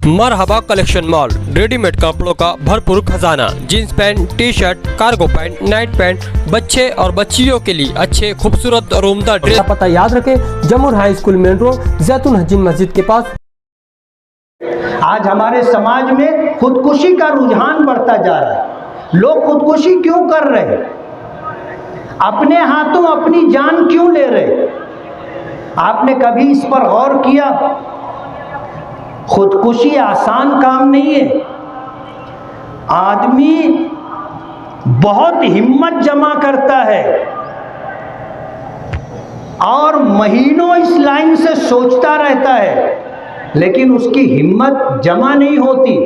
मरहबा collection mall, readymade कपड़ों का भरपूर खजाना, jeans pant, T shirt, cargo pant, night pant, बच्चे और बच्चियों के लिए अच्छे खूबसूरत और उम्दा ड्रेस। पता याद रखें, जमुर हाई स्कूल मेन रोड, जैतून हजीन मस्जिद के पास। आज हमारे समाज में खुदकुशी का रुझान बढ़ता जा रहा है। लोग खुदकुशी क्यों कर रहे हैं? अपने हाथों अपनी जान क्यों ले रहे? आपने कभी इस पर गौर किया? खुदकुशी आसान काम नहीं है। आदमी बहुत हिम्मत जमा करता है और महीनों इस लाइन से सोचता रहता है, लेकिन उसकी हिम्मत जमा नहीं होती।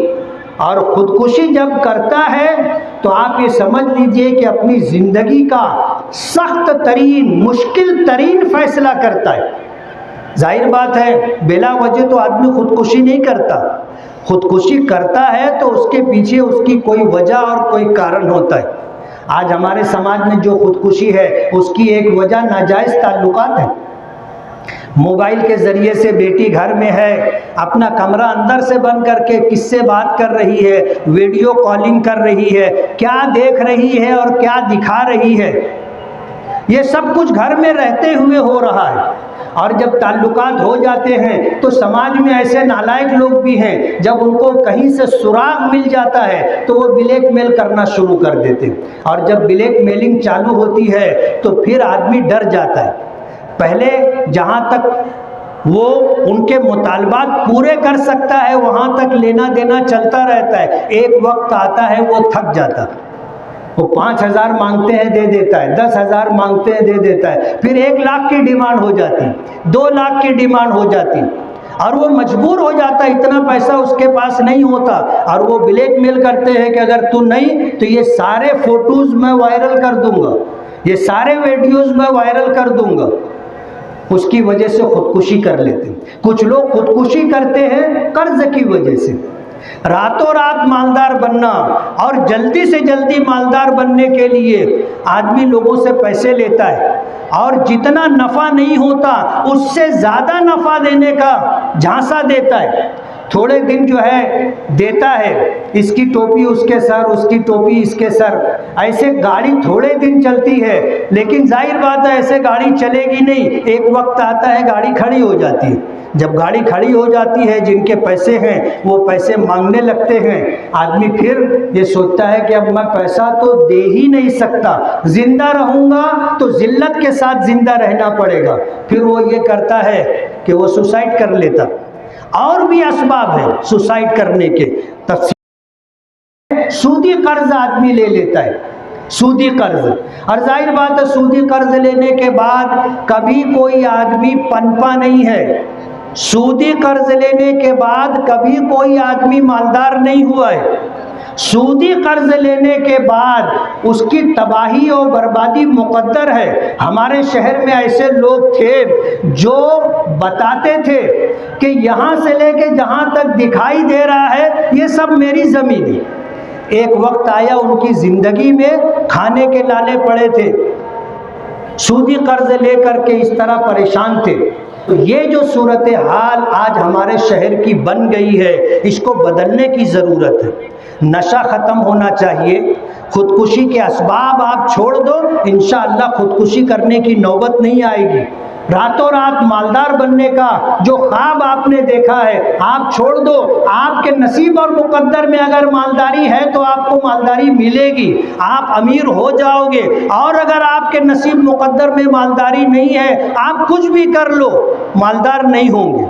और खुदकुशी जब करता है तो आप ये समझ लीजिए कि अपनी ज़िंदगी का सख्त तरीन, मुश्किल तरीन फैसला करता है। जाहिर बात है, बिला वजह तो आदमी खुदकुशी नहीं करता। खुदकुशी करता है तो उसके पीछे उसकी कोई वजह और कोई कारण होता है। आज हमारे समाज में जो खुदकुशी है उसकी एक वजह नाजायज़ ताल्लुकात है। मोबाइल के ज़रिए से बेटी घर में है, अपना कमरा अंदर से बंद करके किससे बात कर रही है, वीडियो कॉलिंग कर रही है, क्या देख रही है और क्या दिखा रही है, ये सब कुछ घर में रहते हुए हो रहा है। और जब ताल्लुकात हो जाते हैं तो समाज में ऐसे नालायक लोग भी हैं, जब उनको कहीं से सुराग मिल जाता है तो वो ब्लैकमेल करना शुरू कर देते हैं। और जब ब्लैकमेलिंग चालू होती है तो फिर आदमी डर जाता है। पहले जहाँ तक वो उनके मुतालबात पूरे कर सकता है वहाँ तक लेना देना चलता रहता है। एक वक्त आता है वो थक जाता है, वो 5,000 मांगते हैं दे देता है, 10,000 मांगते हैं दे देता है, फिर 1 लाख की डिमांड हो जाती, 2 लाख की डिमांड हो जाती और वो मजबूर हो जाता है। इतना पैसा उसके पास नहीं होता और वो ब्लैकमेल करते हैं कि अगर तू नहीं तो ये सारे फोटोज़ मैं वायरल कर दूंगा, ये सारे वीडियोज़ मैं वायरल कर दूंगा। उसकी वजह से खुदकुशी कर लेते हैं। कुछ लोग खुदकुशी करते हैं कर्ज की वजह से। रातों रात मालदार बनना और जल्दी से जल्दी मालदार बनने के लिए आदमी लोगों से पैसे लेता है और जितना नफ़ा नहीं होता उससे ज़्यादा नफ़ा देने का झांसा देता है। थोड़े दिन जो है देता है, इसकी टोपी उसके सर, उसकी टोपी इसके सर, ऐसे गाड़ी थोड़े दिन चलती है। लेकिन जाहिर बात है ऐसे गाड़ी चलेगी नहीं, एक वक्त आता है गाड़ी खड़ी हो जाती है। जब गाड़ी खड़ी हो जाती है, जिनके पैसे हैं वो पैसे मांगने लगते हैं। आदमी फिर ये सोचता है कि अब मैं पैसा तो दे ही नहीं सकता, जिंदा रहूँगा तो जिल्लत के साथ जिंदा रहना पड़ेगा। फिर वो ये करता है कि वो सुसाइड कर लेता। और भी असबाब है सुसाइड करने के। सूदी कर्ज आदमी ले लेता है, सूदी कर्ज। और जाहिर बात है सूदी कर्ज लेने के बाद कभी कोई आदमी पनपा नहीं है। सूदी कर्ज लेने के बाद कभी कोई आदमी मालदार नहीं हुआ है। सूदी कर्ज लेने के बाद उसकी तबाही और बर्बादी मुकद्दर है। हमारे शहर में ऐसे लोग थे जो बताते थे कि यहाँ से लेके जहाँ तक दिखाई दे रहा है ये सब मेरी ज़मीन है। एक वक्त आया उनकी ज़िंदगी में खाने के लाले पड़े थे, सूदी कर्ज लेकर के इस तरह परेशान थे। तो ये जो सूरत हाल आज हमारे शहर की बन गई है, इसको बदलने की ज़रूरत है। नशा ख़त्म होना चाहिए। खुदकुशी के असबाब आप छोड़ दो, इंशाअल्लाह खुदकुशी करने की नौबत नहीं आएगी। रातों रात मालदार बनने का जो ख्वाब आपने देखा है आप छोड़ दो। आपके नसीब और मुकद्दर में अगर मालदारी है तो आपको मालदारी मिलेगी, आप अमीर हो जाओगे। और अगर आपके नसीब मुकद्दर में मालदारी नहीं है, आप कुछ भी कर लो, मालदार नहीं होंगे।